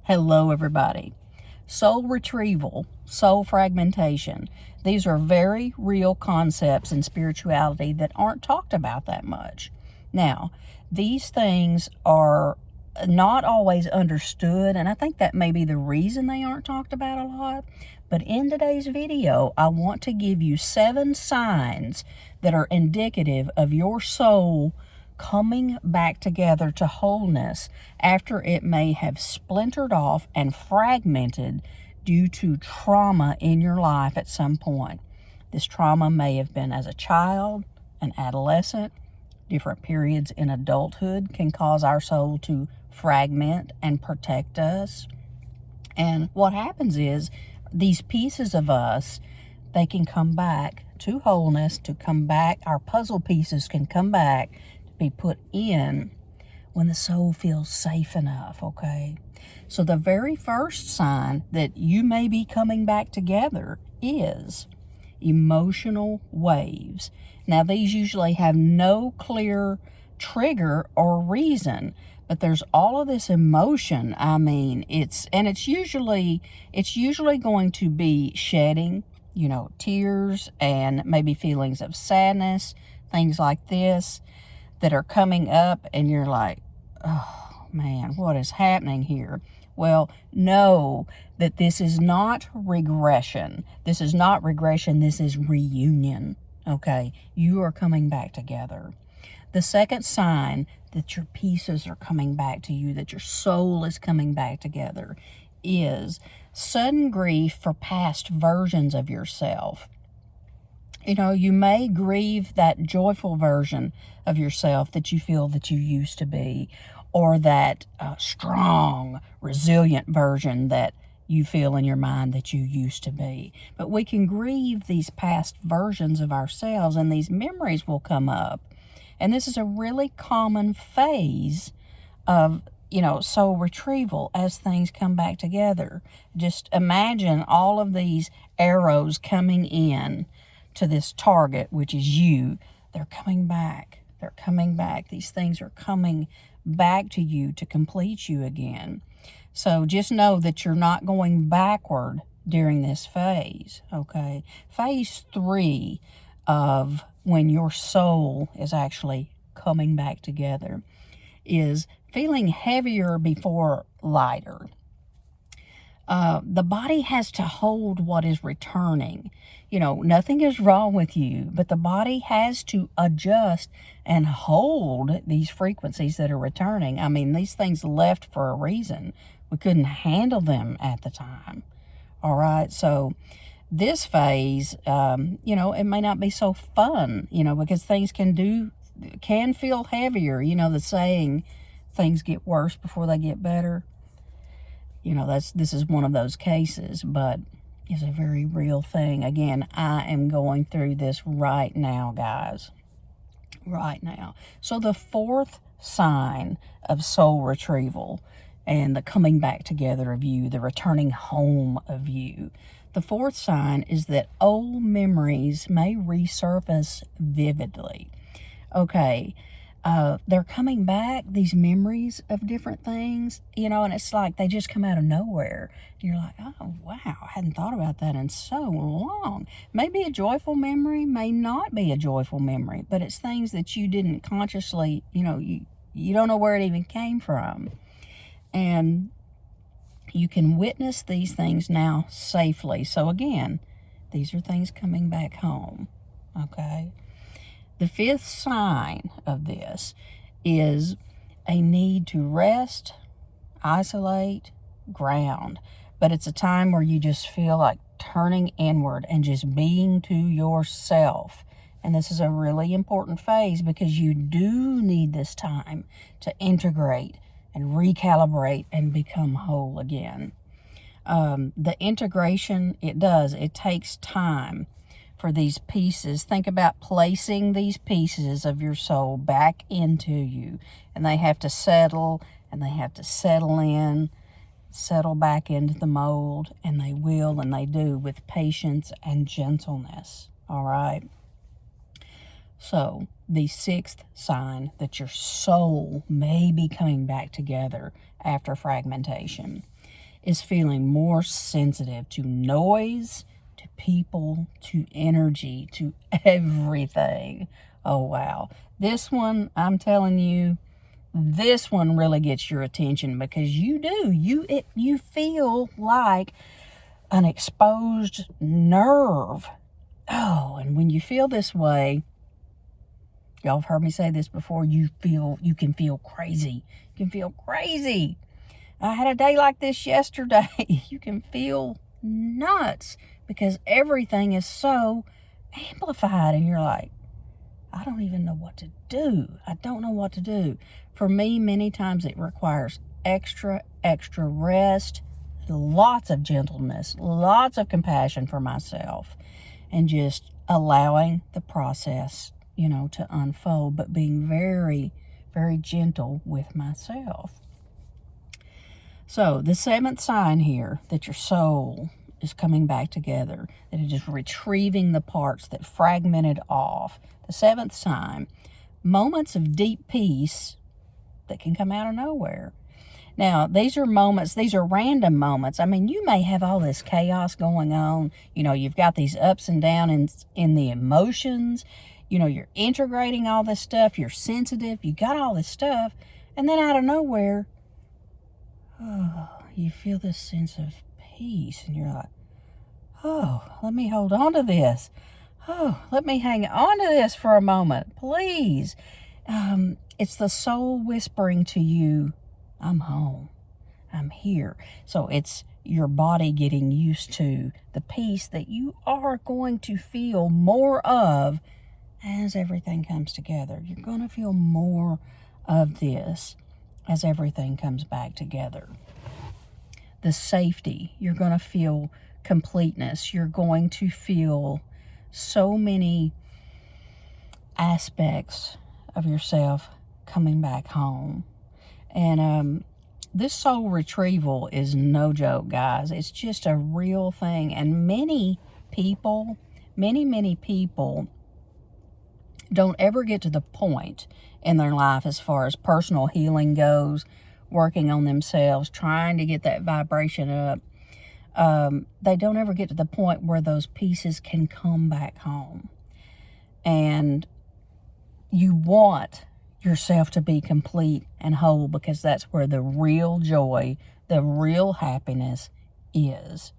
Hello, everybody. Soul retrieval, soul fragmentation. These are very real concepts in spirituality that aren't talked about that much. Now, these things are not always understood, and I think that may be the reason they aren't talked about a lot. But in today's video, I want to give you 7 signs that are indicative of your soul coming back together to wholeness after it may have splintered off and fragmented due to trauma in your life at some point. This trauma may have been as a child, an adolescent. Different periods in adulthood can cause our soul to fragment and protect us. And what happens is these pieces of us, they can come back to wholeness, to come back. Our puzzle pieces can come back to be put in when the soul feels safe enough, okay? So the very first sign that you may be coming back together is emotional waves. Now, these usually have no clear trigger or reason, but there's all of this emotion. I mean, it's usually going to be shedding, tears and maybe feelings of sadness, things like this that are coming up, and you're like, oh man, what is happening here? Well, know that this is not regression. This is not regression. This is reunion. Okay? You are coming back together. The second sign that your pieces are coming back to you, that your soul is coming back together, is sudden grief for past versions of yourself. You may grieve that joyful version of yourself that you feel that you used to be, or that strong, resilient version that you feel in your mind that you used to be. But we can grieve these past versions of ourselves, and these memories will come up. And this is a really common phase of, soul retrieval as things come back together. Just imagine all of these arrows coming in to this target, which is you. They're coming back. They're coming back. These things are coming back to you to complete you again. So just know that you're not going backward during this phase, okay? Phase 3 of when your soul is actually coming back together is feeling heavier before lighter. The body has to hold what is returning. Nothing is wrong with you, but the body has to adjust and hold these frequencies that are returning. I mean, these things left for a reason. We couldn't handle them at the time. All right, so this phase, it may not be so fun, because things can feel heavier. The saying, things get worse before they get better. This is one of those cases, but it's a very real thing. Again, I am going through this right now, guys. Right now. So the fourth sign of soul retrieval and the coming back together of you, the returning home of you. The fourth sign is that old memories may resurface vividly. Okay. They're coming back, these memories of different things, and it's like they just come out of nowhere. You're like, oh, wow, I hadn't thought about that in so long. Maybe a joyful memory, may not be a joyful memory, but it's things that you didn't consciously, you don't know where it even came from. And you can witness these things now safely. So again, these are things coming back home, okay? The fifth sign of this is a need to rest, isolate, ground. But it's a time where you just feel like turning inward and just being to yourself. And this is a really important phase because you do need this time to integrate and recalibrate and become whole again. The integration, it takes time for these pieces. Think about placing these pieces of your soul back into you, and they have to settle, and they have to settle in, settle back into the mold, and they will, and they do, with patience and gentleness. All right? So the sixth sign that your soul may be coming back together after fragmentation is feeling more sensitive to noise, to people, to energy, to everything. Oh, wow. This one, I'm telling you, this one really gets your attention because you do. You feel like an exposed nerve. Oh, and when you feel this way, y'all have heard me say this before, you can feel crazy. You can feel crazy. I had a day like this yesterday. You can feel nuts because everything is so amplified and you're like, I don't even know what to do. I don't know what to do. For me, many times it requires extra rest, lots of gentleness, lots of compassion for myself, and just allowing the process, to unfold, but being very, very gentle with myself. So the seventh sign here, that your soul is coming back together, that it is retrieving the parts that fragmented off. The seventh sign, moments of deep peace that can come out of nowhere. Now, these are random moments. I mean, you may have all this chaos going on. You've got these ups and downs in the emotions. You're integrating all this stuff. You're sensitive. You got all this stuff. And then out of nowhere, you feel this sense of peace. And you're like, oh, let me hold on to this. Oh, let me hang on to this for a moment, please. It's the soul whispering to you, I'm home. I'm here. So it's your body getting used to the peace that you are going to feel more of as everything comes together. You're going to feel more of this as everything comes back together. The safety, you're going to feel completeness. You're going to feel so many aspects of yourself coming back home. And this soul retrieval is no joke, guys. It's just a real thing. And many people don't ever get to the point in their life as far as personal healing goes, working on themselves, trying to get that vibration up. They don't ever get to the point where those pieces can come back home. And you want yourself to be complete and whole because that's where the real joy, the real happiness is,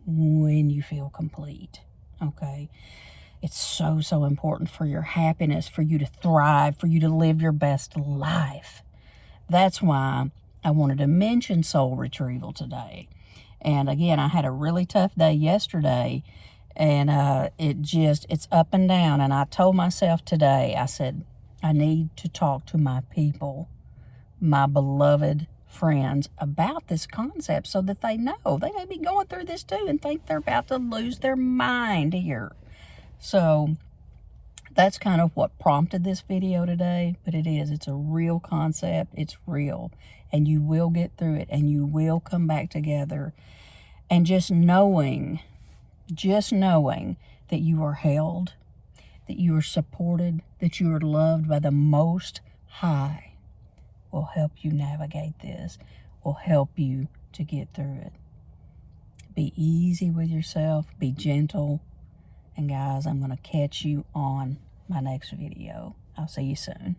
when you feel complete. Okay? It's so, so important for your happiness, for you to thrive, for you to live your best life. That's why I wanted to mention soul retrieval today. And again, I had a really tough day yesterday, and it's up and down. And I told myself today, I said, I need to talk to my people, my beloved friends, about this concept so that they know. They may be going through this too and think they're about to lose their mind here. So that's kind of what prompted this video today, but it's a real concept. It's real, and you will get through it, and you will come back together. And just knowing that you are held, that you are supported, that you are loved by the Most High will help you navigate this, will help you to get through it. Be easy with yourself, be gentle, and guys, I'm going to catch you on my next video. I'll see you soon.